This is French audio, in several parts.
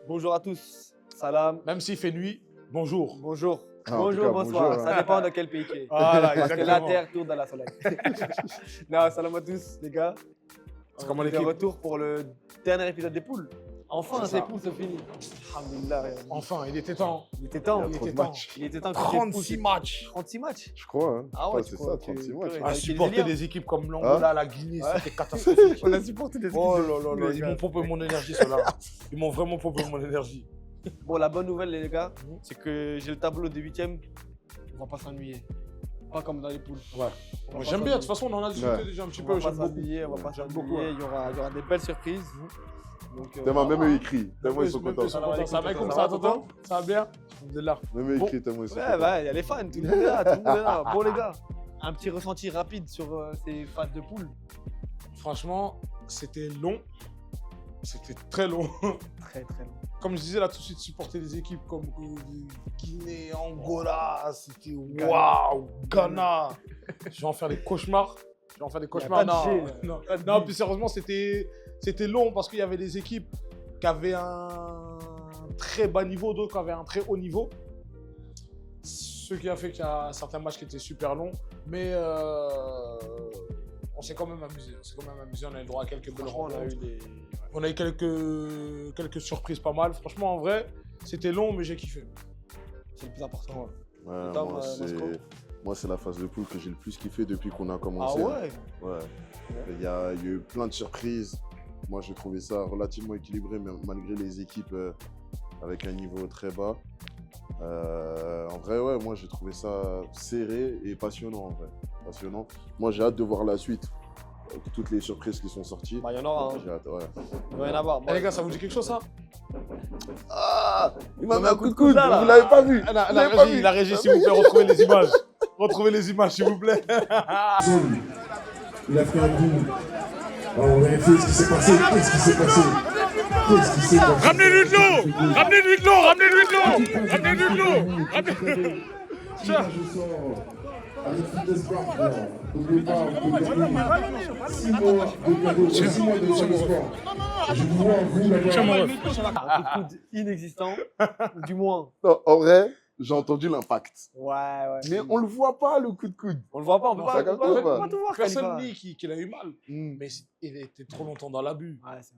Bonjour à tous. Salam. Même s'il fait nuit, bonjour. Bonjour. Ah, en tout Bonjour, cas, bonsoir. bonjour, Ça dépend de quel pays tu es. Voilà, Parce que la exactement. terre tourne dans la soleil. Non, salam à tous, les gars. C'est comment On est de l'équipe? retour pour le dernier épisode des poules. Enfin, C'est ces ça. poules se finissent. Alhamdulillah. Enfin, il était temps. Il était temps. Il y a trop de était temps. matchs. Il était temps que ces poules 36 se- matchs. 36 matchs. Je crois, hein. Ah ouais, C'est tu ça, crois, 36 tu- matchs. purée. À Avec supporter les des équipes comme l'Angola, la Guinée, Ouais. c'était catastrophique. On a supporté des équipes. Oh de là fou, là, les ils gars. m'ont pompé mon énergie, ceux-là. Ils m'ont vraiment pompé mon énergie. Bon, la bonne nouvelle, les gars, c'est que j'ai le tableau des huitièmes. On va pas s'ennuyer. Pas comme dans les poules. Ouais. On va Moi, pas j'aime bien, de toute s'ennuyer. façon, on en a discuté Ouais. déjà un petit On peu. va J'aime pas beaucoup. s'ennuyer, on va pas J'aime s'ennuyer. beaucoup, ouais. Il y aura des belles surprises. Donc, Tellement, voilà. même eux écrit. Tellement ils sont Même contents. eux sont contents. Ça va comme Ça ça, va, tonton? Ça va bien? Alhamdulillah. Même eux Bon. écrit, tellement ils sont Ouais, contents. bah, il y a les fans, tout le monde est là, tout le monde est là. Bon, les gars, un petit ressenti rapide sur ces phases de poule. Franchement, c'était long. C'était très long. Très, très long. Comme je disais là, tout de suite, supporter des équipes comme Guinée, Angola, c'était Ghana. waouh, Ghana. Je vais en faire des cauchemars. Je vais en faire des cauchemars. pas de G, Non, là. non, Pas de non, G. plus sérieusement, c'était long parce qu'il y avait des équipes qui avaient un très bas niveau, d'autres qui avaient un très haut niveau. Ce qui a fait qu'il y a certains matchs qui étaient super longs, mais on s'est quand même amusé. On a eu le droit à quelques belles Franchement, on a eu rencontres. des. On a eu quelques surprises pas mal. Franchement, en vrai, c'était long, mais j'ai kiffé. C'est le plus important. Ouais, Tom, moi, moi, c'est la phase de poule que j'ai le plus kiffé depuis qu'on a Ah commencé. ouais? Ouais. Il y a eu plein de surprises. Moi, j'ai trouvé ça relativement équilibré, malgré les équipes avec un niveau très bas. En vrai, ouais, moi, j'ai trouvé ça serré et passionnant, en vrai. Passionnant. Moi, j'ai hâte de voir la suite. Toutes les surprises qui sont sorties. Bah, il y en aura. J'ai hâte, ouais. Il va y en avoir. Eh, les gars, ça vous dit quelque chose, ça? Ah, il m'a Non, mis mais un coup de coude, là, là. vous l'avez pas vu. Ah, la Vous l'avez pas régie, vu. la régie, s'il vous plaît, retrouvez les images. Retrouvez les images, s'il vous plaît. Il a fait un coup. On va vérifier ce qui s'est passé. Qu'est-ce qui s'est passé? Qu'est-ce qui s'est passé? Ramenez-lui de l'eau! Ramenez-lui de l'eau! Ramenez-lui de l'eau! Ramenez-lui de l'eau! Tirage au sort avec Fitness Partner. N'oubliez pas, vous pouvez gagner 6 mois de cadeaux, 6 mois de sport. Je vous vois, vous, là-bas. Un coup de coude inexistant, du moins. Non, en vrai, j'ai entendu l'impact. Ouais, ouais. Mais on le voit pas, le coup de coude. On le voit pas, on peut Non, pas, ça on peut capte pas, pas. on peut pas tout voir. Personne Khalifa. nie qu'il a eu mal, mais il était trop longtemps dans l'abus. Ouais, c'est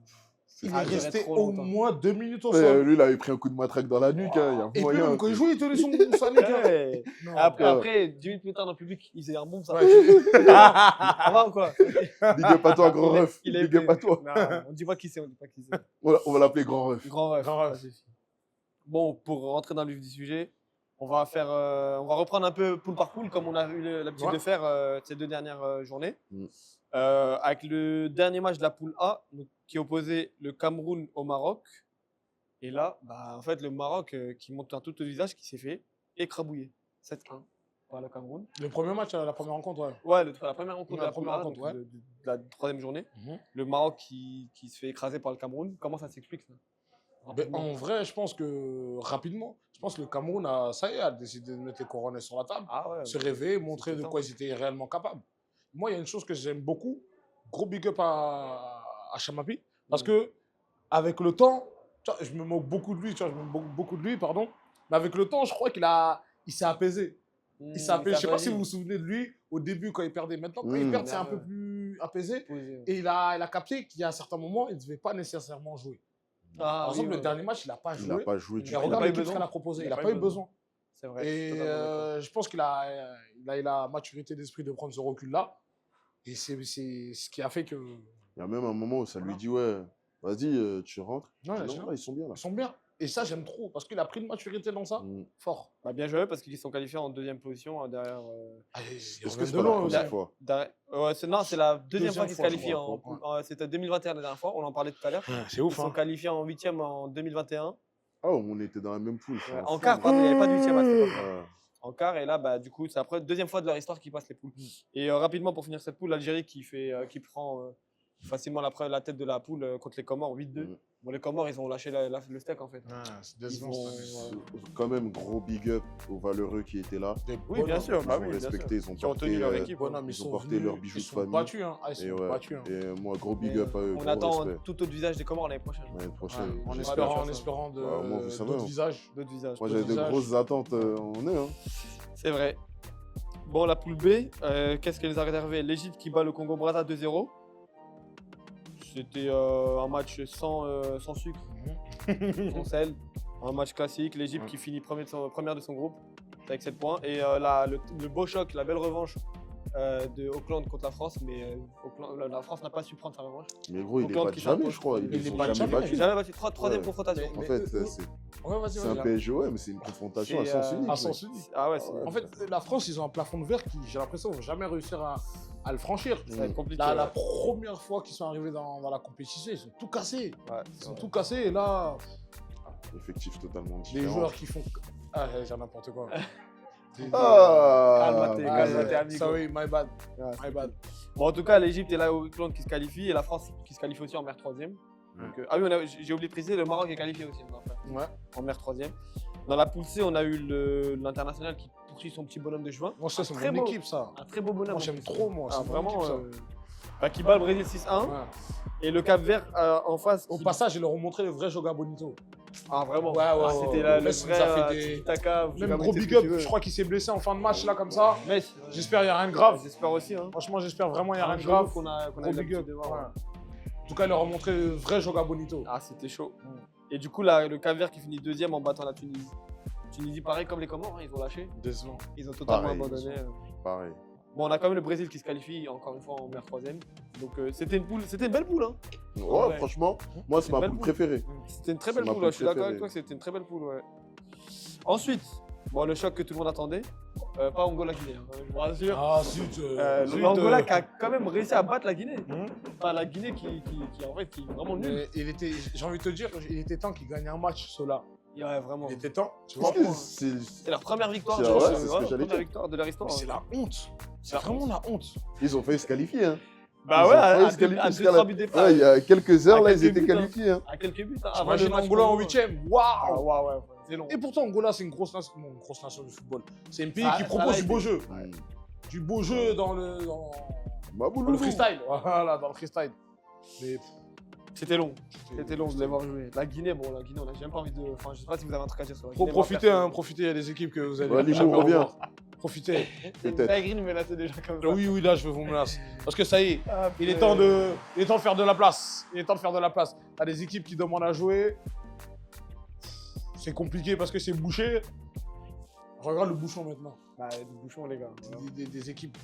Il Ah, est il durait resté trop au longtemps. moins 2 minutes au Ouais, sol. lui, il avait pris un coup de matraque dans la nuque. Hein, il y Et a puis moyen. même quand il jouait, il tenait sa nuque. hein. Ouais. Non. Après, 10 minutes plus tard dans le public, il faisait un bon ça. Ouais, Ça va ou quoi? Big up à toi, grand ref. Il a Big up été- à toi. Non, on dit pas qui c'est, on dit pas qui c'est. On va l'appeler grand ref. Grand ref. Grand ref. ça suffit. Bon, pour rentrer dans le vif du sujet, on va reprendre un peu poule par poule comme on a eu l'habitude Ouais. de faire ces 2 dernières journées. Mm. Avec le dernier match de la poule A, donc, qui opposait le Cameroun au Maroc. Et là, bah, en fait, le Maroc qui monte un tout au visage, qui s'est fait écrabouiller 7-1 par le Cameroun. Le premier match, la première rencontre, ouais. Ouais, la première rencontre Ouais, de la la première poule A, rencontre, donc ouais. de la 3e journée. Le Maroc qui se fait écraser par le Cameroun. Comment ça s'explique ça? Mais en vrai, je pense que rapidement, le Cameroun a décidé de mettre les couronnes sur la table, Ah ouais. se réveiller, montrer de certain. quoi ils étaient réellement capables. Moi, il y a une chose que j'aime beaucoup, gros big up à Chamapi, parce que avec le temps, tu vois, je me moque beaucoup de lui, pardon, mais avec le temps, je crois il s'est apaisé. Il s'est apaisé. Je sais pas si vous vous souvenez de lui au début quand il perdait. Maintenant, quand il perd, c'est un peu plus apaisé. Et il a capté qu'il y a un certain moment, il ne devait pas nécessairement jouer. Par exemple, le dernier match, il n'a pas Il n'a joué. pas joué Mais du tout. regarde pas eu l'équipe besoin. qu'elle a proposé. Il Il a n'a pas eu besoin. C'est vrai. Et totalement d'accord. je pense qu'il a eu la maturité d'esprit de prendre ce recul-là. Et c'est ce qui a fait que. Il y a même un moment où ça lui dit, ouais, vas-y, tu rentres. Ouais, Il dit, je non, sais. ils sont bien là. Ils sont bien. Et ça, j'aime trop. Parce qu'il a pris de maturité dans ça. Mm. Fort. Bah, bien joué parce qu'ils sont qualifiés en 2e position derrière. Est-ce que c'est pas la première fois? Ouais, c'est la deuxième fois qu'ils se fois, je qualifient. crois. C'était 2021 la dernière fois, on en parlait tout à l'heure. C'est Ils ouf. sont qualifiés en 8e en 2021. Ah, on était dans la même poule. c'est un En fou. quart, pardon, il n'y avait pas de 8e à cette époque. Ouais. En quart, et là, bah, du coup, c'est après deuxième fois de leur histoire qu'ils passent les poules. Et rapidement, pour finir cette poule, l'Algérie qui prend facilement la tête de la poule contre les Comores 8-2. Bon, les Comores, ils ont lâché le steak en fait. Ah, c'est Ils décevant. ont- cette année. Quand même, gros big up aux valeureux qui étaient là. Des Oui, bien bonhommes. sûr. Ils Bah ont oui, bien respecté, ils ont Qui ont porté, tenu leur équipe. Bonhommes, ils ils ont sont porté venus, leurs bijoux ils de sont famille. battus. Hein. Ah, ils Et, sont ouais. battus. Hein. Et moi, gros big Mais, up à eux. On gros attend respect. tout autre visage des Comores l'année prochaine. L'année Ouais, prochaine, en j'espère. bien espérant, sûr, ça. Moi, vous savez, d'autres hein. visages. D'autres visages. Moi, D'autres j'avais de visages. grosses attentes en eux. Hein. C'est vrai. Bon, la poule B, qu'est-ce qu'elle nous a réservé? L'Égypte qui bat le Congo-Brazza 2-0. C'était un match sans sucre, sans sel. Un match classique. L'Égypte Ouais. qui finit première de son groupe avec 7 points. Et le beau choc, la belle revanche de Auckland contre la France. Mais la France n'a pas su prendre sa revanche. Mais gros, ils les Auckland battent qui jamais, s'impose. je crois. Ils Ils les les ont battent jamais jamais. battus. Jamais battu. Troisième Ouais. confrontation. En Mais fait, eux- c'est Ouais, vas-y, un vas-y. PSGOM, c'est une confrontation à Et, sens unique. À mec. sens unique. Ah ouais, c'est Ouais. En fait, la France, ils ont un plafond de verre qui, j'ai l'impression, ne vont jamais réussir à le franchir. ça va être compliqué. La ouais. première fois qu'ils sont arrivés dans la compétition, ils ont tout cassé. Ouais, Ils c'est sont vrai. tout cassé et là, Effectif totalement les différent. joueurs qui font. Ah, j'allais dire n'importe quoi. Ah, Calme-toi, amigo. Sorry, my bad. Ouais, My bad. Bon, en tout cas, l'Égypte est là au Auckland qui se qualifie et la France qui se qualifie aussi en mer 3ème. Donc, ah oui, j'ai oublié de préciser, le Maroc est qualifié aussi Ouais. en mer 3ème. Dans la poule C, on a eu l'international qui poursuit son petit bonhomme de juin. Moi, ça, c'est Très mon beau. équipe, ça. Un très beau bonhomme. Moi, en j'aime plus. trop, moi. Ah, C'est mon vraiment, équipe, qui bat le Brésil 6-1. ça. Ouais. Et le Cap Vert en face. Au qui- passage, ils leur ont montré le vrai Joga Bonito. Ah, vraiment. Ouais, ouais, Ah, ouais, c'était ouais. le Messi vrai nous a fait des- tiki-taka, Même Joga gros Bonito, big ce que tu up, veux. je crois qu'il s'est blessé en fin de match, là, comme ça. Mais J'espère qu'il n'y a rien de grave. j'espère aussi. Hein. Franchement, j'espère vraiment qu'il n'y a Un rien de genou grave. qu'on a Gros eu big l'habitude up. de voir. Ouais. Ouais. En tout cas, ils leur ont montré le vrai Joga Bonito. Ah, c'était chaud. Et du coup, le Cap Vert qui finit deuxième en battant la Tunisie. Tunisie, pareil comme les Comores, hein, ils ont lâché. Décevant. Ils ont totalement Pareil, abandonné. Pareil. Bon, on a quand même le Brésil qui se qualifie encore une fois en mer 3ème. Donc c'était une belle poule. Hein. Ouais, Ouais. franchement, moi, c'est C'est ma une belle poule poule. préférée. C'était une très C'est belle ma poule, poule je suis d'accord avec préférée. toi, c'était une très belle poule. Ouais. Ensuite, bon, le choc que tout le monde attendait, pas Angola-Guinée, hein, je vous rassure. Ah, zut. Zut, L'Angola qui a quand même réussi à battre la Guinée. Hum. Enfin, la Guinée qui en fait, qui est vraiment nulle. Mais j'ai envie de te dire, il était temps qu'ils gagnent un match, ceux-là. Ouais, vraiment. Il était temps. Tu Parce vois, que c'est C'est leur première victoire, C'est je vrai, pense, c'est ce que j'allais première dire. victoire de leur histoire. mais c'est la honte. C'est La vraiment la honte. Ils ont failli se qualifier. Hein. Bah Ils ouais, ont failli à se qualifier deux, jusqu'à la- 3 buts d'écart. Ouais, il y a quelques heures, À là, ils quelques étaient buts, hein. qualifiés. Hein. À quelques buts. Hein, J'imagine le match Angola en Congo. 8ème. Ah Waouh. ouais, c'est long. Et pourtant, Angola, c'est une grosse nation, bon, une grosse nation du football. C'est un pays Ça- qui ça propose l'a du été. beau jeu. Mm. Du beau jeu dans le Mabouloulou. freestyle. Voilà, dans le freestyle. Mais C'était long. C'était long de les voir jouer. La Guinée, bon, la Guinée, on a j'ai même pas envie de. Enfin, je sais pas si vous avez un truc à dire sur la faut Guinée. profiter, moi, hein, profiter. Il y a des équipes que vous allez Ouais, Limo, jamais reviens. revoir. Profitez. C'est une peut-être. dinguerie de me menacer déjà comme ça. Oui, là, je vais vous menacer. Parce que ça y est, Ah, il est putain. temps de faire de la place. Il est temps de faire de la place. T'as des équipes qui demandent à jouer. C'est compliqué parce que c'est bouché. Regarde le bouchon maintenant. Bah, des bouchons, les gars. Des équipes,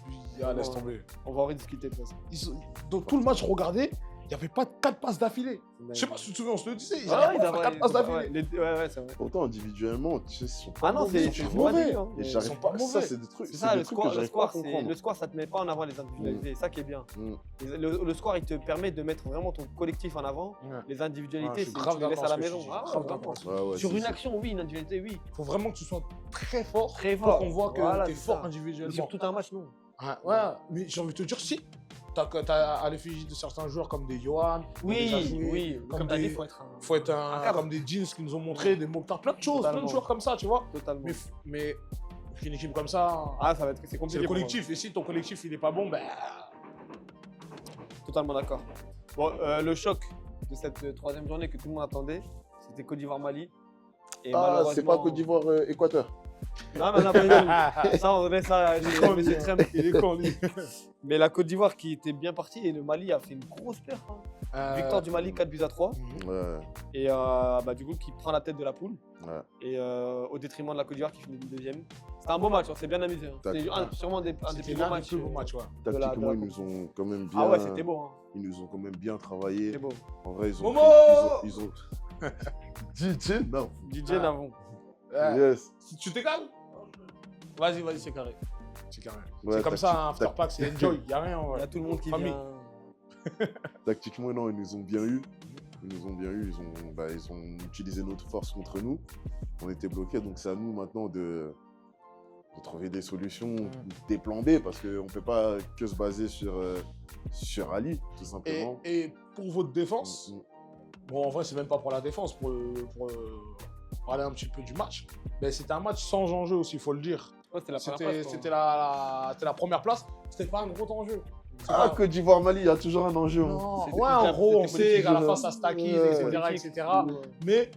ah, laisse tomber. On va en rediscuter de toute façon. Donc tout le match regardé, il n'y avait pas 4 passes d'affilée. Je sais pas si tu te souviens, on se le disait. Ils Ah, n'avaient pas 4 passes d'affilée. Ouais, c'est vrai. Pourtant, individuellement, tu sais, ils sont pas Ah non, mauvais, c'est tu vois. mauvais. mauvais. Hein. Et Ils j'arrive sont pas pas ça, mauvais. c'est des trucs, C'est c'est ça, des le trucs score, que le j'arrive pas à score, comprendre. le score, ça te met pas en avant les individualités. C'est ça qui est bien. Mm. Le score, il te permet de mettre vraiment ton collectif en avant. Ouais. Les Ouais, individualités, je suis tu grave les laisses à la d'accord maison. sur ce que tu Ah, dis. ouais, Grave vraiment. d'accord. Ouais, ouais, Sur c'est une ça. action, oui, une individualité, oui. Il faut vraiment que tu sois très fort. Très Pour fort. qu'on voit que Voilà, tu es c'est fort ça. Mais individuellement. sur tout un match, non. Ouais, mais j'ai envie de te dire, si. T'as à l'effigie de certains joueurs comme des Johan. Oui. Comme t'as dit, des, faut être un, cadre. comme des jeans qui nous ont montré, des Mokhtar, plein de choses, plein de Totalement. joueurs comme ça, tu vois. totalement. Mais une équipe comme ça, Ah, ça va être, c'est c'est compliqué. le pour moi. collectif. Et si ton collectif il est pas bon, ben. Totalement d'accord. Bon, le choc de cette troisième journée que tout le monde attendait, c'était Côte d'Ivoire-Mali. Et Ah, c'est pas malheureusement- Côte d'Ivoire-Équateur. Non, mais non, pas du tout. Ça, on laisse ça. Il est con, il est con, lui. Mais la Côte d'Ivoire qui était bien partie et le Mali a fait une grosse perte. Hein. Victoire du Mali 4-3. Ouais, Et du coup, qui prend la tête de la poule. ouais. Et au détriment de la Côte d'Ivoire qui finit deuxième. C'était un beau match, on s'est bien amusé. Hein. C'était sûrement un des plus C'était beaux l'un des matchs. plus beaux matchs, ouais. Tactiquement, la ils nous ont quand même bien. Ah ouais, c'était beau. Hein. Ils nous ont quand même bien travaillé. C'était beau. En vrai, ils ont. Momo Ils ont. DJ, non. DJ Ah. Navon. Ouais. Yes. Si tu t'égales, vas-y, c'est carré. C'est carré. Ouais, C'est comme ça, un tacti- after pack, c'est enjoy. Y a rien, Il ouais. y a tout le monde qui Famille. vient. Tactiquement, non, ils nous ont bien eu. Ils nous ont bien eu. Ils ont utilisé notre force contre nous. On était bloqués, donc c'est à nous maintenant de trouver des solutions, des plans B, parce qu'on ne peut pas que se baser sur Ali, tout simplement. Et pour votre défense, Bon, en vrai, c'est même pas pour la défense, pour parler un petit peu du match. Mais c'était un match sans enjeu aussi, il faut le dire. Ouais, c'était la première C'était place, c'était la première place, c'était pas un gros enjeu. C'est Ah, pas- Côte d'Ivoire-Mali, il y a toujours un enjeu. Hein. Non, C'était ouais, en déjà- gros, on c'était sait qu'à la fin, politique, ça se taquine, ouais. etc., Politique, etc. ouais. Mais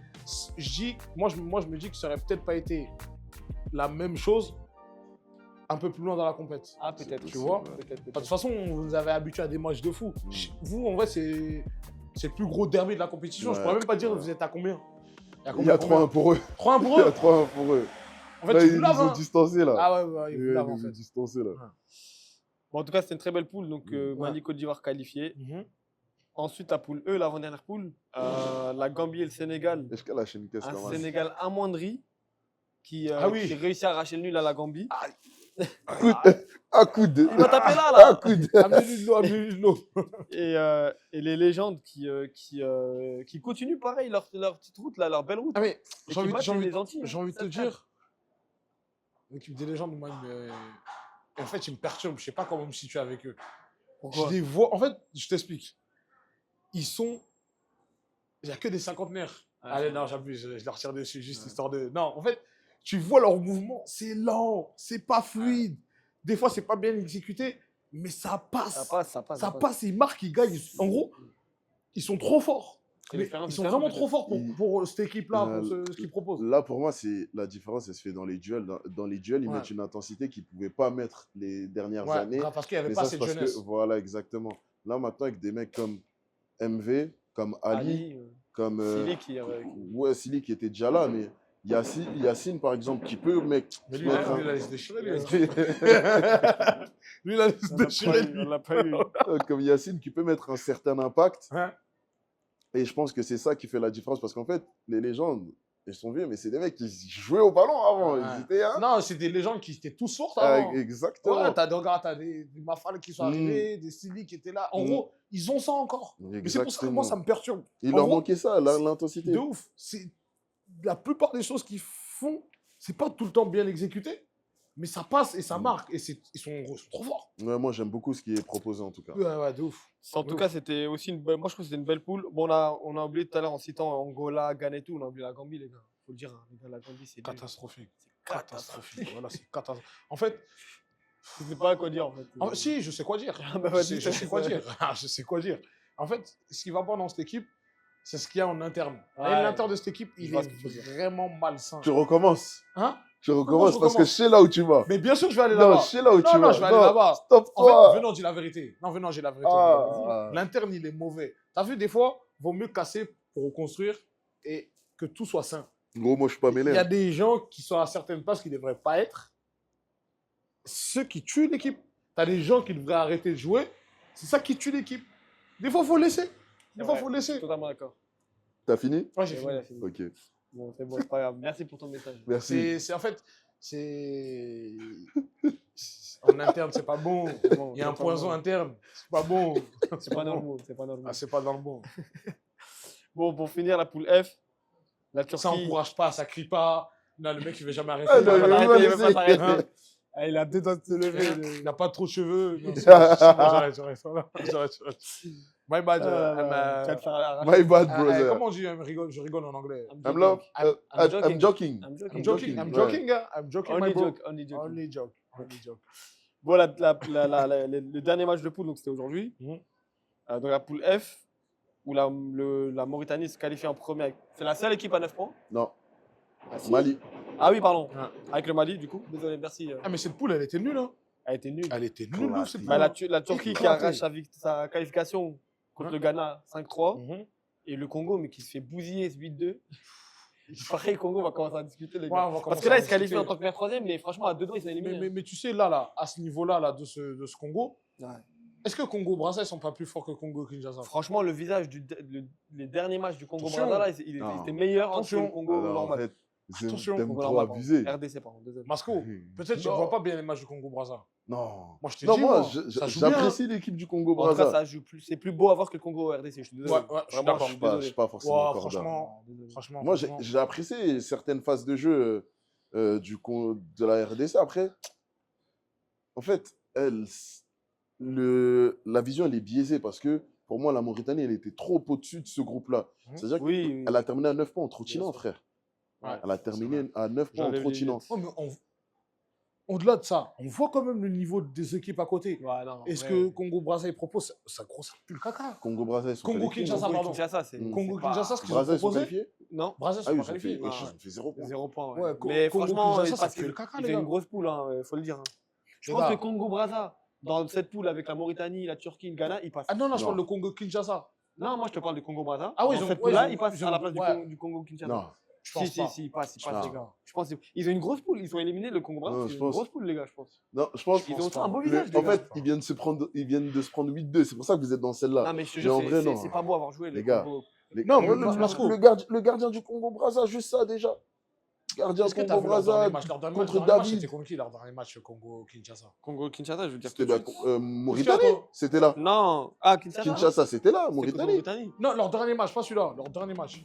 moi, je me dis que ça aurait peut-être pas été la même chose un peu plus loin dans la compète. Ah, peut-être. Tu vois Peut-être. De toute façon, vous nous avez habitué à des matchs de fou. Mm. Vous, en vrai, c'est le plus gros derby de la compétition. Je Ouais, pourrais même pas dire ouais. vous êtes à combien. Il y a 3-1 pour eux. 3-1 pour Il y a eux. 3-1 pour eux. En fait, Là, ils ils vous nous lavent. ont Hein. distancés, là. Ah ouais, ils vous Ils lavent en nous ont fait. distancés, là. Bon, en tout cas, c'était une très belle poule. Donc, Ouais. Mali, Côte d'Ivoire qualifié. Mhm. Ensuite, la poule E, l'avant-dernière poule. La Gambie et le Sénégal. Est-ce qu'elle a lâché une caisse Un quand même Sénégal amoindri qui, Ah oui. qui réussit à arracher le nul à la Gambie. Un coup de. Il m'a tapé là, Un là. coup de. Amenez-lui de l'eau, amenez-lui de l'eau. Et les légendes qui continuent pareil leur petite route, là, leur belle route. Ah mais Et j'ai envie, qui battent j'ai envie- les Antilles, j'ai envie de te 7-4. dire, l'équipe des légendes, moi, en fait, ils me perturbent. Je sais pas comment me situer avec eux. Pourquoi Je les vois. En fait, je t'explique. Ils sont. Il n'y a que des cinquantenaires. Ah, Allez, non, j'abuse. Je les retire dessus juste histoire de. Non, en fait, tu vois leur mouvement. C'est lent. C'est pas fluide. Des fois, c'est pas bien exécuté. Mais ça passe. Ça passe, ça passe. Ça passe. Ils marquent, ils gagnent. En gros, ils sont trop forts. C'est Mais l'expérience ils sont du vraiment terrain, trop forts peut-être. pour cette équipe-là, Euh, pour ce qu'ils proposent. Là, pour moi, c'est la différence, elle se fait dans les duels. Dans les duels, ils Ouais. mettent une intensité qu'ils ne pouvaient pas mettre les dernières Ouais, années. grave, parce qu'il n'y avait Mais pas ça, c'est cette parce jeunesse. que, voilà, exactement. Là, maintenant, avec des mecs comme MV, comme Ali, Ali, comme. Sili qui. Ouais, Sili qui était déjà là, mais Yacine, par exemple, qui peut, mec. Mais lui, mettre il a laissé déchirer, lui. un- Lui, il a laissé déchirer, lui. On l'a pas eu. comme Yacine, qui peut mettre un certain impact. Hein? Et je pense que c'est ça qui fait la différence. Parce qu'en fait, les légendes, ils sont vieux, mais c'est des mecs qui jouaient au ballon avant. Ouais. Ils étaient, hein, Non, c'est des légendes qui étaient tous fortes avant. exactement. Ouais, t'as des Mafal qui sont Mm. arrivés, des Sili qui étaient là. En Mm. gros, ils ont ça encore. Mais c'est pour ça que moi, ça me perturbe. Il En leur gros, manquait ça, l'intensité. De ouf. La plupart des choses qu'ils font, c'est pas tout le temps bien exécuté, mais ça passe et ça Mm. marque. Et ils sont trop forts. Ouais, moi, j'aime beaucoup ce qui est proposé, en tout cas. Ouais, de ouf. En tout cas, c'était aussi une belle. Moi, je trouve que c'était une belle poule. Bon, on a oublié tout à l'heure en citant Angola, Ghana et tout. On a oublié la Gambie, les gars. Faut le dire, hein, les gars, la Gambie, c'est nul. Catastrophique. C'est catastrophique. Voilà, c'est catastrophique. En fait, Je sais pas quoi dire, en fait. si, je sais quoi dire. Ah bah vas-y, Je sais quoi vas-y. dire. Ah, je sais quoi dire. En fait, ce qui va pas dans cette équipe, c'est ce qu'il y a en interne. Et Ouais. l'interne de cette équipe, Je il vois est ce que tu veux dire. vraiment malsain. Tu recommences. Hein? Tu recommences je parce que recommence je sais là où tu vas. Mais bien sûr, je vais aller Non, là-bas. je sais là où tu vas. Non, je vais aller Non, là-bas. En Stop-toi. fait, venons, dis la vérité. Non, venons, j'ai la vérité. Ah. L'interne, il est mauvais. T'as vu, des fois, vaut mieux casser pour reconstruire et que tout soit sain. Gros, moi, je suis pas Il mêlé. y a hein. des gens qui sont à certaines places qui ne devraient pas être. Ceux qui tuent l'équipe. T'as des gens qui devraient arrêter de jouer. C'est ça qui tue l'équipe. Des fois, il faut laisser. Des fois, il faut laisser. Totalement d'accord. T'as fini? Ouais, j'ai Et fini. ouais, il a fini. Ok. Bon, c'est bon, c'est pas grave. Merci pour ton message. Merci. En fait, c'est. En interne, c'est pas bon. C'est bon, Il y a un c'est poison bon. interne. C'est pas bon. C'est pas dans le mot. C'est pas dans le mot. Ah, c'est pas dans le bon. Bon, pour finir, la poule F, la Turquie. Ça encourage pas, ça crie pas. Non, le mec, il veut jamais arrêter. Ah, Il va non, pas il t'arrêter, va il va pas laisser. t'arrêter. Ah, il a deux doigts de se lever. Il n'a pas trop de cheveux. Non, c'est bon, j'arrête. J'arrête. My bad. Tu vas te faire arracher. My bad, brother. Comment on dit je rigole en anglais? I'm love. I'm joking. I'm I'm joking. joking. I'm Ouais. joking. I'm joking, my Only bro. joke. Only joke. Only joke. Only joke. Bon, le dernier match de poule, donc c'était aujourd'hui. Mhm. Dans la poule F, où la Mauritanie se qualifie en premier. C'est la seule équipe à 9 points. Non. Ah, si. Mali. Ah oui, pardon. Ouais. Avec le Mali, du coup. Désolé, merci. Ah, mais cette poule, elle était nulle. Hein. Elle était nulle. Elle était nulle, ouf, cette Bah, poule. la Turquie qui Éclatée. arrache sa qualification contre Ouais. le Ghana 5-3. Mhm. Et le Congo, mais qui se fait bousiller 8-2. Pareil, le Congo, on va commencer à discuter, les Ouais, gars. on va Parce commencer que là, à ils se qualifient en discuter. tant que meilleur troisième, mais franchement, à deux doigts, ils sont éliminés. Mais tu sais, là, à ce niveau-là là, de ce Congo, Ouais. est-ce que Congo-Brazza, ils sont pas plus forts que Congo-Kinshasa? Franchement, le visage les derniers matchs du Attention. Congo-Brazza, là, il Non. était meilleur entre Attention. le Congo Alors, en normal. fait, Attention, t'aimes Congo trop normal, pardon. abuser. RDC, pardon, désolé. Masco, peut-être tu ne Non. vois pas bien les matchs du Congo-Brazza. Non. Moi, je te Non, dis, moi, ça joue bien. j'apprécie l'équipe du En tout cas, Congo-Brazza. ça joue plus. C'est plus beau à voir que le Congo RDC. Je suis désolé. Ouais, ouais, je suis Vraiment, d'accord. Je suis pas forcément Ouais, encore franchement, Désolé. franchement. Moi, franchement. j'ai apprécié certaines phases de jeu de la RDC. Après, en fait, la vision, elle est biaisée parce que pour moi, la Mauritanie, elle était trop au-dessus de ce groupe-là. C'est-à-dire Oui. qu'elle a terminé à 9 points en trottinant, Bien sûr. frère. Ouais. Elle a terminé à 9 points en J'enlève les trottinant. lunettes. Oh, mais au-delà de ça, on voit quand même le niveau des équipes à côté. Ouais, non, Et ce ouais. que Congo-Brazza il propose, ça grosse pue le caca. Congo-Brazza, ils sont qualifiés. Congo-Kinshasa, Congo, pardon. Kinshasa, c'est. Congo-Kinshasa, ce qu'ils ont Brazza, ils sont proposé. qualifiés? Non, Brazza, Ah sont oui, pas ils ont qualifiés. fait, ils ont fait 0 points. 0 points. Ouais, Ouais. Mais franchement, Congo-Kinshasa, ça parce pue que le caca, ils les ont gars. une grosse poule, hein, faut le dire. Hein. Je Les pense gars. que Congo-Brazza, dans cette poule avec la Mauritanie, la Turquie, le Ghana, ils passent. Ah non, je Non. parle de Congo-Kinshasa. Non, moi je te parle du Congo-Brazza. Ah oui, Dans ils ont- cette ouais, poule-là, ils ont- ils passent ils ont- à la place ouais. du Congo-Kinshasa. Non, Je pense pas. Si, ils passent, Non. les gars. Je pense ils ont une grosse poule, ils ont éliminé le Congo-Brazza. Non, C'est je une pense- grosse poule, les gars, je pense. non, je pense Ils pense ont pas. un beau Le- visage, les en gars. fait, ils viennent de se prendre 8-2. C'est pour ça que vous êtes dans celle-là. Non, mais je te Mais jure, en vrai, non. c'est pas beau avoir joué Les gars. Congo. Non, mais Blasco. le gardien du Congo-Brazza, juste ça déjà. Gardien Est-ce que t'as vu leur Congo-Brazza dernier match? Leur dernier contre match, David. c'était contre qui leur dernier match Congo-Kinshasa? Congo-Kinshasa, je veux dire. C'était tout de la suite. Mauritanie. attends. C'était là. Non, ah, Kinshasa. Kinshasa, c'était là. C'est Mauritanie. Mauritanie. Non, leur dernier match, pas celui-là. Leur dernier match.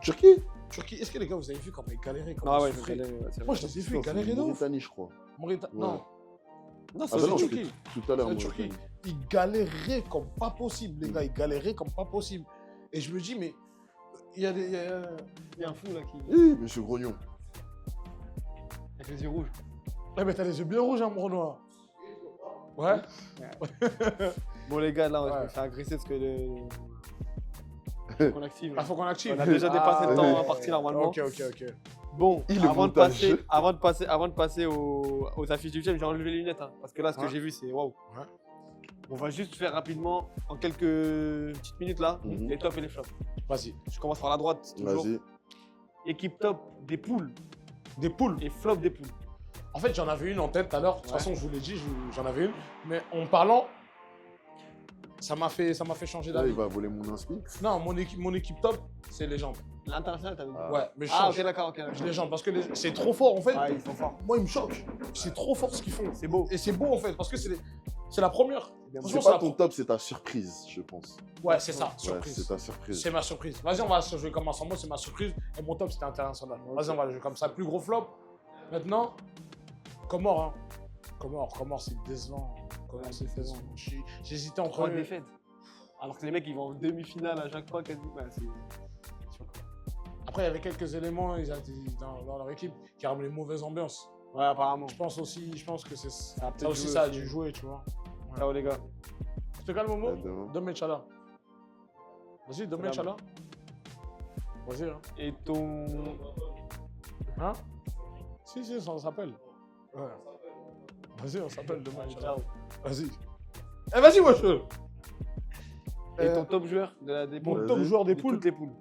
Turquie. Turquie, est-ce que les gars, vous avez vu comment ils galéraient, comment Ah ils ouais, souffraient? c'est vrai. Moi, je les ai vus, ils galéraient de ouf. Mauritanie, je crois. Non, Ouais. Non, Ah c'est bah non, Turquie. c'était tout à l'heure. C'est Turquie. Mauritanie. Ils galéraient comme pas possible, les gars. Ils galéraient comme pas possible. Et je me dis, mais il y a des. Il y a un fou là qui. Oui, monsieur Grognon. Avec les yeux rouges. Eh ben, t'as les yeux bien rouges, hein, mon noir. Ouais. Bon, les gars, là, on Ouais. va se faire agresser parce que qu'on active. Ah, faut qu'on active. On a déjà dépassé le temps Ah, imparti normalement. Ok. Bon, Et le avant de, montage. passer aux affiches du week-end, j'ai enlevé les lunettes. Hein, parce que là, ce que Ouais. j'ai vu, c'est waouh. Ouais. On va juste faire rapidement, en quelques petites minutes là, Mhm. les tops et les flops. Vas-y. Je commence par la droite, toujours. Vas-y. Équipe top des poules Des poules. et flop des poules. En fait, j'en avais une en tête tout à l'heure. De toute Ouais. façon, je vous l'ai dit, j'en avais une. Mais en parlant, ça m'a fait changer Là, il d'avis. va voler mon inspi. Non, mon équipe top, c'est légende. L'international, t'as vu Ah. Ouais, mais je Ah, change. ok, d'accord, ok. Je légende parce que c'est trop fort en fait. Ah, ils sont forts. Moi, ils me choquent. C'est trop fort ce qu'ils font. C'est beau. Et c'est beau en fait parce que c'est la première. bien Franchement, C'est pas la ton top, c'est ta surprise, je pense. Ouais, c'est ça, Ouais, surprise. c'est ta surprise. C'est ma surprise. Vas-y, on va jouer comme ensemble. C'est ma surprise. Et mon top, c'était international. Vas-y, on va jouer comme ça. Plus gros flop. Maintenant, Comores. Hein. Comores, c'est décevant. Comores, c'est décevant. J'hésitais entre 3 défaites. Alors que les mecs, ils vont en demi-finale à chaque fois quasiment. Ouais, c'est choquant. Après, il y avait quelques éléments dans leur équipe qui ramenaient une mauvaise ambiance. Ouais, apparemment. Je pense que c'est Ça a ça peut-être aussi, joué ça a aussi. dû jouer, tu vois. Ciao les gars. Je te calme au mot. À demain. Dom Chala. Vas-y, Dom Salam. Chala. Vas-y, hein. Et ton. Hein? Si, ça s'appelle. Ouais. Vas-y, on s'appelle demain, Inch'Allah. Ciao. Vas-y. Eh, vas-y, wesh! Et ton top joueur de la des Mon poules top joueur des de poules. toutes les poules.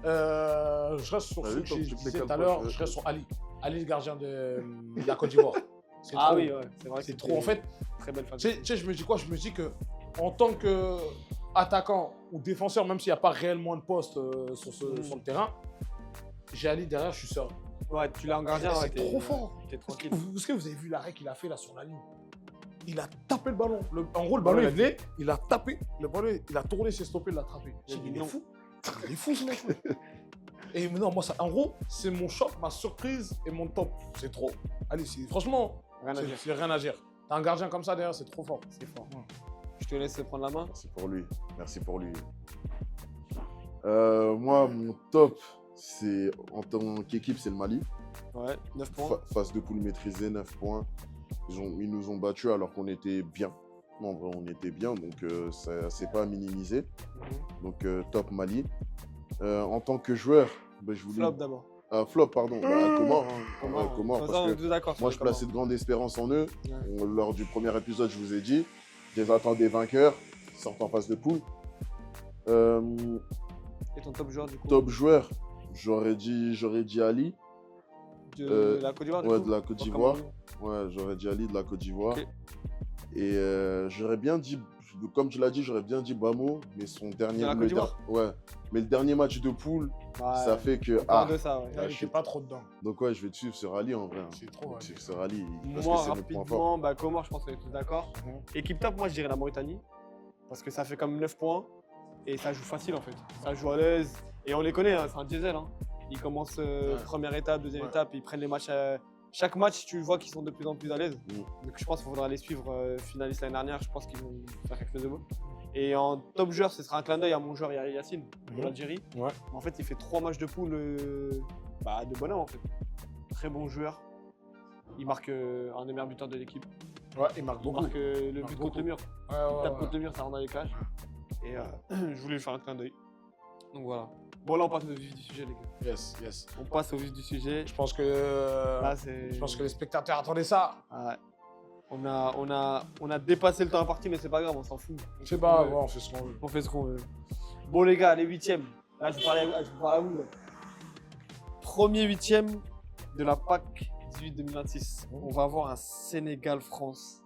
Je reste sur Vas-y, celui que top, j'ai tu dit les tout cales à pas, l'heure. tu Je veux. reste sur Ali. Ali, le gardien de la Côte d'Ivoire. C'est Ah trop. oui, ouais, c'est vrai. que C'est c'était trop. En fait, très belle famille. tu sais, je me dis quoi? Je me dis que en tant qu'attaquant ou défenseur, même s'il n'y a pas réellement de poste sur le terrain, j'ai Ali derrière, je suis seul. Ouais, tu l'as en gardien. C'est ouais, t'es- trop fort. T'es Est-ce tranquille. que vous avez vu l'arrêt qu'il a fait là sur la ligne? Il a tapé le ballon. En gros, le ballon, il venait, il a tapé. Le ballon, il a tourné, s'est stoppé, il l'a attrapé. Il a dit Il est non. fou. Il est fou, ce mec. Et non, moi, ça, en gros, c'est mon choc, ma surprise et mon top. C'est trop. Allez, franchement, Rien à dire. c'est rien à dire. T'as un gardien comme ça derrière, c'est trop fort. C'est fort. Je te laisse prendre la main. Merci pour lui. Merci pour lui. Moi, mon top, c'est en tant qu'équipe, c'est le Mali. Ouais, 9 points. Phase de poule maîtrisée, 9 points. Ils nous ont battus alors qu'on était bien. En vrai, on était bien, donc ça c'est pas à minimiser. Donc top Mali. En tant que joueur, bah, je voulais. Flop d'abord. Flop, pardon. Bah, Comores. Hein. Comment Ouais, Comores, Ça, parce on que est tous d'accord. moi, sur je les plaçais de grandes espérances en eux. Ouais. Lors du premier épisode, je vous ai dit, je les attendais vainqueurs, sortent en phase de poule. Et ton top joueur du coup Top joueur, j'aurais dit Ali. de la Côte d'Ivoire du Ouais, coup de la Côte Pas d'Ivoire. comme Ouais, j'aurais dit Ali de la Côte d'Ivoire. Ok. Et j'aurais bien dit, comme tu l'as dit, j'aurais bien dit Bamo, mais son dernier. De la Côte d'Ivoire Ouais, mais le dernier match de poule, nous. Ouais, ça fait que. on parle de ça, ouais. Il était pas trop dedans. Donc ouais, je vais te suivre sur Ali en vrai. Hein. C'est trop, Je vais Ali. te suivre sur Ali. Parce Moi, que c'est mon point fort. rapidement, bah, Comores, je pense qu'on est tous d'accord. Équipe top, moi, je dirais la Mauritanie. Parce que ça fait comme 9 points. Et ça joue facile, en fait. Ça joue à l'aise. Et on les connaît, hein, c'est un diesel. Hein. Ils commencent première étape, deuxième Ouais. étape. Ils prennent les matchs. Chaque match, tu vois qu'ils sont de plus en plus à l'aise. Mm. Donc je pense qu'il faudra les suivre finalistes l'année dernière. Je pense qu'ils vont faire quelque chose de beau. Et en top joueur, ce sera un clin d'œil à mon joueur Yacine, de Mhm. l'Algérie. Ouais. En fait, il fait 3 matchs de poule de bonhomme en fait. Très bon joueur. Il marque un des meilleurs buteurs de l'équipe. Ouais, il marque Il beaucoup. marque le marque but contre le mur. Ouais, Il ouais, tape ouais. contre le mur, ça rentre dans les cages. Et je voulais lui faire un clin d'œil. Donc voilà. Bon, là, on passe au vif du sujet, les gars. Yes, yes. On passe au vif du sujet. Je pense que, Là, c'est. je pense que les spectateurs attendaient ça. Ouais. On a dépassé le temps imparti, mais c'est pas grave, on s'en fout. C'est pas, ouais, on fait ce qu'on veut. On fait ce qu'on veut. Bon, les gars, les huitièmes. Là, je vous parle à vous. Là. Premier huitième de la PAC 18-2026. On va avoir un Sénégal-France.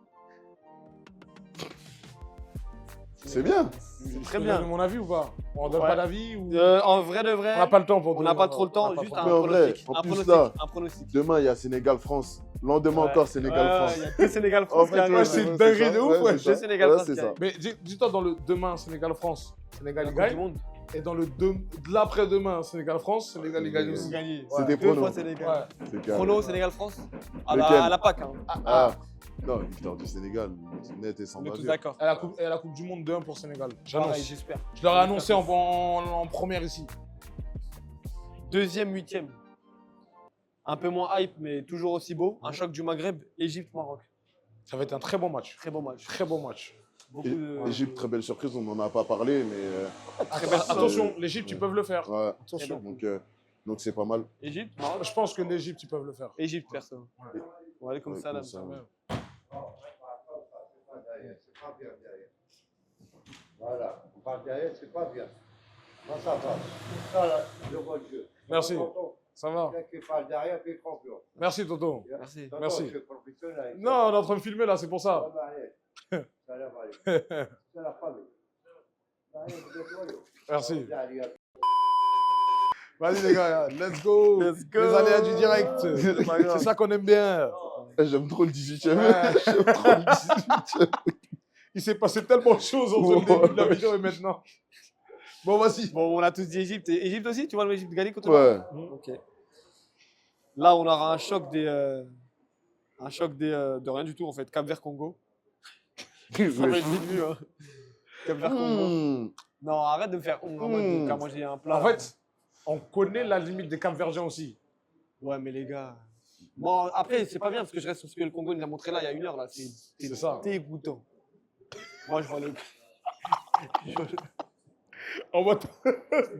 C'est bien. C'est Tu très peux bien. donner mon avis ou pas? On donne Ouais. pas d'avis ou... En vrai de vrai, On n'a pas le temps pour on n'a pas trop le temps. on n'a pas Juste trop un Mais en vrai, pronostic. en Un plus, pronostic. là, Un pronostic. Demain, il y a Sénégal-France. Lendemain Ouais. encore, Sénégal-France. Il y a deux Sénégal-France En qui fait, arrivent. ouais, c'est une dinguerie de ouf, ouais. Deux Sénégal-France c'est qui ça. arrivent. Mais dis-toi dans le demain, Sénégal-France, Sénégal La il Coupe du gagne. Monde. Et dans le de l'après-demain, Sénégal-France, Sénégal il gagne aussi. Gagné. C'était Deux prono. fois Sénégal. Ouais. C'est carré. Chrono, Sénégal-France. Lequel À la PAC. Hein. Ah, non, victoire du Sénégal, c'est net et sans On est tous bavure. d'accord. Et la coupe du Monde 2-1 pour Sénégal. Pareil, J'annonce. j'espère. Je leur ai annoncé en première ici. Deuxième, huitième. Un peu moins hype, mais toujours aussi beau. Un choc du Maghreb, Égypte-Maroc. Ça va être un très bon match. Très beau match. Très bon match. Beaucoup de... Égypte, très belle surprise, on n'en a pas parlé, mais Très belle Attention, l'Égypte, ils peuvent le faire. ouais. Attention. Donc c'est pas mal. Égypte, Maroc. Je pense que l'Égypte, ils peuvent le faire. Égypte, personne. On va aller comme Ouais, ça, là. comme ça. Ouais. Voilà, on parle derrière, c'est pas bien. Moi, ça va. Ça, là, je vois le jeu. Merci. Tonton, Ça va. quelqu'un qui parle derrière, puis confiance. Merci, Toto. Merci. Tonton, Merci. je suis professionnel. Non, on est en train de filmer là, c'est pour ça. Ça va aller. Ça va aller. C'est la famille. Allez, vous êtes loyaux. Merci. Allez, allez. Vas-y les gars, let's go. Let's go. Les aléas du direct. C'est ça qu'on aime bien. Eh, j'aime trop le 18e. Ouais. J'aime trop le 18e. Il s'est passé tellement de choses entre le début de la vidéo et maintenant. Bon, vas-y. Bon, on a tous dit Égypte. Et Égypte aussi, tu vois l'Égypte gagner contre Ouais. Ok. Là, on aura un choc de rien du tout, en fait. Cap-Vert-Congo. Ça va être vite vu, hein. Cap-Vert-Congo. Mmh. Non, arrête de me faire en mode qu'à manger un plat. En fait, on connaît la limite des Cap-Verdiens aussi. Ouais, mais les gars. Bon, après, c'est pas bien parce que je reste sur ce que le Congo nous a montré là il y a 1 heure. Là. C'est ça. Dégoûtant. Moi, je vois le. En mode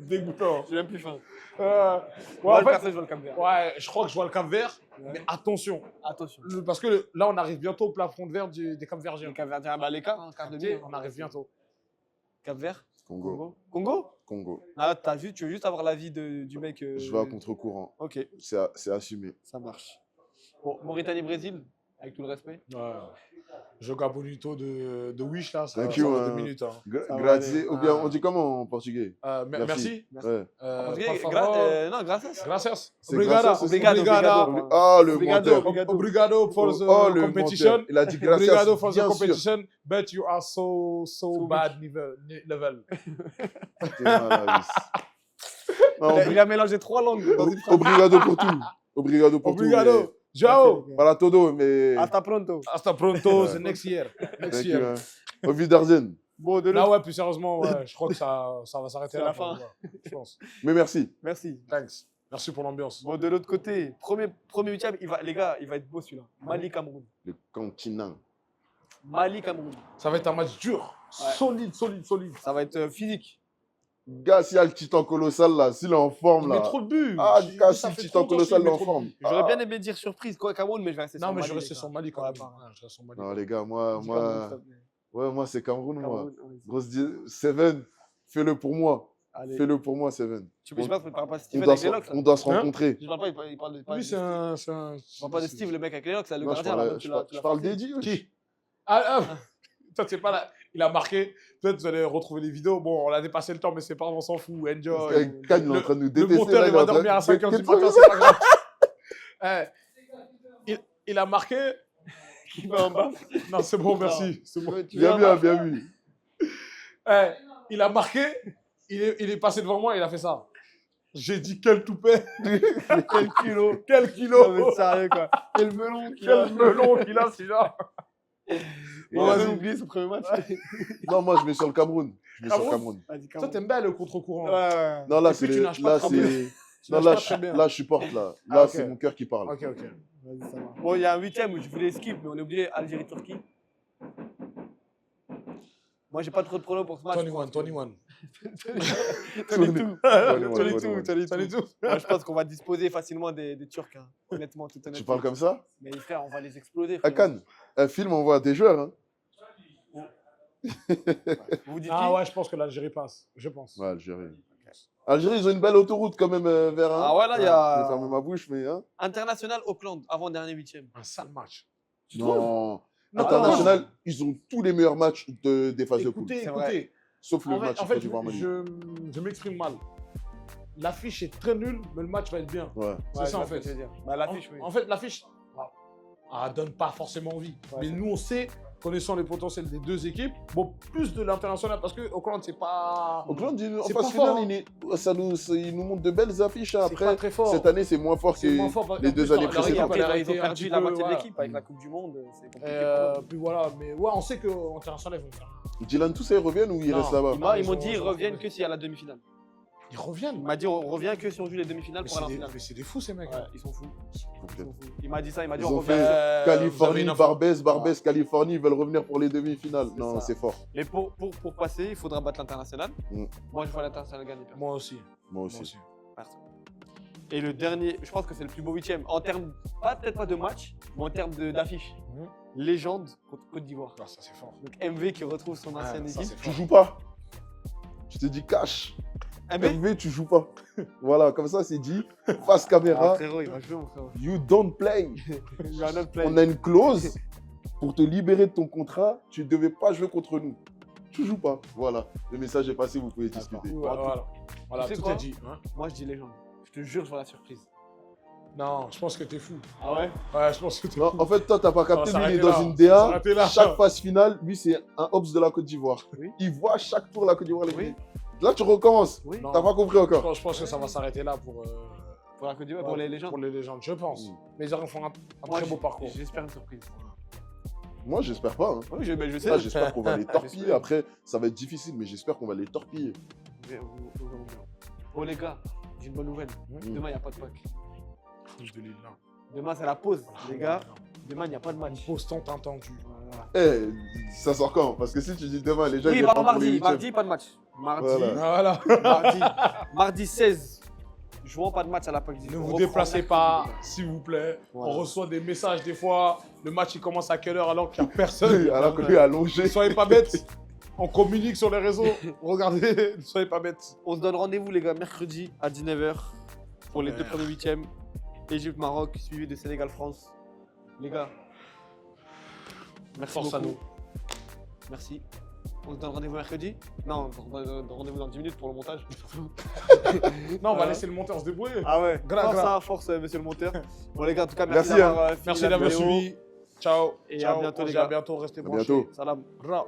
dégoûtant. J'ai même plus faim. Ouais, Moi, en fait, je vois le Cap-Vert. ouais, je crois que je vois le Cap-Vert, mais attention. Attention. Parce que là, on arrive bientôt au plafond de verre des Cap-Verdiens. Le Cap-Vert, bah, l'écart, hein, quart de Tu sais, demi. on arrive bientôt. Cap-Vert. Congo. Congo. Congo. Ah, t'as vu, tu veux juste avoir l'avis du mec. Je vais à contre-courant. Ok, C'est assumé. ça marche. Bon, Mauritanie-Brésil, avec tout le respect. Ouais. Je bonito de Wish là, ça Thank ça you, va 2 hein. minutes. Hein. Ça va Grazie. aller. Ou bien, Ah. on dit comment en portugais? Merci. Merci. Ouais. En portugais, Por favor. non, gracias. Gracias. C'est Obrigada. gracias, Obrigado, Obrigada. obrigado. Ah, le Obrigado. menteur. Obrigado for the Oh, le competition. menteur. Il a dit gracias. Obrigado for the bien sûr. competition, but you are so bad level. T'es mal à la vis. Non, Il a mélangé 3 langues dans une phrase. Obrigado pour tout. Obrigado pour tout. Obrigado. Ciao. mais- Para todo, mais. Hasta pronto. Hasta pronto, the next year. Next Thank year. you, hein. Au Wiedersehen. Bon, de Là, l'autre. ouais, plus sérieusement, ouais, je crois que ça va s'arrêter C'est là. la pour fin. moi, je pense. Mais merci. Merci. Thanks. Merci pour l'ambiance. Bon, de l'autre côté, premier huitième, les gars, il va être beau celui-là. Mali-Cameroun. Le continent. Mali-Cameroun. Ça va être un match dur. Ouais. Solide, solide, solide. Ça va être physique. Gars, s'il y a le titan colossal là, s'il est en forme Il là. met trop de buts. Ah, Il- gars, ça si fait le trop titan longtemps qu'il colossal est met en trop de forme. buts. J'aurais bien aimé dire surprise, quoi, Cameroun, mais je vais rester sur Non, mais Mali. je vais rester les sur gars. Mali quand Ouais, même. pardon. Ouais, je reste sur Mali. Non, les gars, Dis Cameroun, s'il moi, c'est Cameroun, te plaît. moi. Cameroun, oui. Grosse Seven, fais-le pour moi. Allez. Fais-le pour moi, Seven. Tu peux pas, tu parles pas de On Steven doit, avec les locks, là. on doit se Hein rencontrer. Je parle pas, il parle de. Oui, c'est un. Je parle pas de Steve, le mec avec les locks, là, le Non, je gardien. là, parle, tu je l'as- parle, tu je l'as parle forcé. d'Eddie. wesh. Qui Toi, c'est pas là. Il a marqué. Peut-être vous allez retrouver les vidéos. Bon, on a dépassé le temps, mais c'est pas grave, on s'en fout. Enjoy. Kanye, il est en train de nous Le détester. monteur, là, il est en va train dormir à de 5h du détester. matin, c'est pas grave. Il a marqué. Qui va en bas. Non, c'est bon, merci. C'est bon. Bien, bien, bien vu. Il a marqué. Il est passé devant moi, il a fait ça. J'ai dit quel toupet. Quel kilo. Quel Non, kilo. mais sérieux, quoi. Quel melon qu'il a. Quel melon qu'il a, celui-là. Il Ouais, a vas-y. même oublié son premier match. Non, moi, je mets sur le Cameroun. Je mets sur le Cameroun Cameroun. Vas-y, Toi, t'aimes bien le contre-courant. Ouais. Non, là, Et c'est puis, tu les- nages pas là, très c'est. bien. Tu Non, nages là, pas très bien. là, je supporte, là. Ah, Là, ok. c'est mon cœur qui parle. Ok. Vas-y, ça va. Bon, il y a un 8e où je voulais skip, mais on a oublié Algérie-Turquie. Moi, j'ai pas trop de pronos pour ce match. 21. Tony tout. Salut tout. Moi, je pense qu'on va disposer facilement des Turcs, hein. Honnêtement, tout honnêtement. Tu parles comme ça? Mais frère, on va les exploser. À frère. Cannes, un film, on voit des joueurs. Hein. Vous dites Ah qui ouais, je pense que l'Algérie passe. Je pense. Ouais, Algérie. Algérie, ils ont une belle autoroute quand même vers. Hein. Ah ouais, là, il y a- Je vais fermer ma bouche, mais. Hein. International Auckland, avant-dernier 8e. Un sale match. Tu trouves Non. Non, International, ils ont tous les meilleurs matchs des phases de poule. Écoutez, C'est vrai. écoutez. Sauf le En match fait, Côte d'Ivoire-Mali. je m'exprime mal. L'affiche est très nulle, mais le match va être bien. Ouais. C'est ça en fait. Bah, l'affiche, oui. En fait, l'affiche donne pas forcément envie. Ouais, Mais c'est nous, on sait, connaissant les potentiels des deux équipes, bon, plus de l'international, parce que Auckland, c'est pas. Auckland, en C'est phase pas finale, fort, il nous montre de belles affiches. Hein. C'est pas Après, très fort. cette année, c'est moins fort C'est que moins fort, les en deux plus, années leur équipe, précédentes. elle a Après, ils été ont un perdu petit la peu, moitié de voilà. l'équipe avec la Coupe du Monde. C'est compliqué. pour eux. Puis voilà, mais ouais, on sait qu'en international, ils vont faire. Dylan, tous ils reviennent ou ils Non. restent là-bas? Ils m'ont ils dit ont- ils reviennent que s'il y a la demi-finale. Ils reviennent. Il m'a dit on revient que si on joue les demi-finales Mais pour aller en c'est finale. des, mais c'est des fous, ces mecs. Ouais, ils sont fous. Ok. Ils sont fous. Il m'a dit ça, il m'a dit Ils on ont revient. fait vous Californie, avez une info. Barbès, Californie, ils veulent revenir pour les demi-finales. C'est Non, ça. c'est fort. Mais pour passer, il faudra battre l'international. Mm. Moi, je vois l'international gagner. perso. Moi aussi. Moi aussi. Perso. Et le dernier, je pense que c'est le plus beau 8e. En termes, peut-être pas de match, mais en termes d'affiche. Mhm. Légende contre Côte d'Ivoire. Ah, ça, c'est fort. Donc MV qui retrouve son ancienne ça, équipe. c'est Tu joues pas. Je te dis cash. MV MV, tu joues pas. Voilà, comme ça, c'est dit. Face Ah, caméra. frérot, il va jouer, mon frérot. You don't play. Il y a un autre play. On a une clause pour te libérer de ton contrat. Tu ne devais pas jouer contre nous. Tu joues pas. Voilà. Le message est passé, vous pouvez discuter. Voilà, voilà Tu sais tout quoi est dit. Hein. Moi, je dis légende. Je te jure, je vois la surprise. Non, je pense que t'es fou. Ah ouais Ouais, je pense que t'es Non, fou. en fait, toi, t'as pas capté. Ça Lui, il est s'arrêtait dans là. une Ça DA. s'arrêtait là. Chaque phase finale, lui, c'est un Hobbs de la Côte d'Ivoire. Oui. Il voit chaque tour la Côte d'Ivoire. les Oui. gars. Là, tu recommences. Oui. Non. T'as pas compris encore. Je pense que ça va s'arrêter là pour Pour la Côte d'Ivoire, pour les légendes. Pour les légendes, je pense. Mm. Mais ils font un Moi, très beau parcours. J'espère une surprise. Moi, j'espère pas. Hein. Oui, je sais. Là, j'espère qu'on va les torpiller. J'espère. Après, ça va être difficile, mais j'espère qu'on va les torpiller. Oh les gars, j'ai une bonne nouvelle. Mm. Demain, il n'y a pas de pack. Alhamdoulilah. Demain, c'est la pause. Les gars, demain, il n'y a pas de match. Pause tant attendue. Voilà. Eh, ça sort quand? Parce que si tu dis demain, les gens Oui, ils pardon, viennent pour les mardi. huitièmes. Mardi, pas de match. Mardi, Voilà. Voilà. mardi 16. Jouons pas de match à la PAC. Ne vous déplacez pas, s'il vous plaît. Voilà. On reçoit des messages des fois. Le match il commence à quelle heure alors qu'il n'y a personne. Alors que lui est allongé. Ne soyez pas bêtes. On communique sur les réseaux. Regardez, ne soyez pas bêtes. On se donne rendez-vous, les gars, mercredi à 19h pour les Ouais. 2 premiers 8e. Égypte-Maroc, suivi de Sénégal-France. Les gars, merci Force à beaucoup. nous. Merci. On se donne rendez-vous mercredi? Non, on se donne rendez-vous dans 10 minutes pour le montage. Non, on va Ouais. laisser le monteur se débrouiller. Ah ouais, Grave, grave. force, monsieur le monteur. Bon les gars, en tout cas, merci, Merci, d'avoir fini Merci la d'avoir vidéo. suivi. Ciao. Et à Ciao. bientôt, On les se dit à gars. bientôt. Restez À branchés. bientôt. Salam. Ra.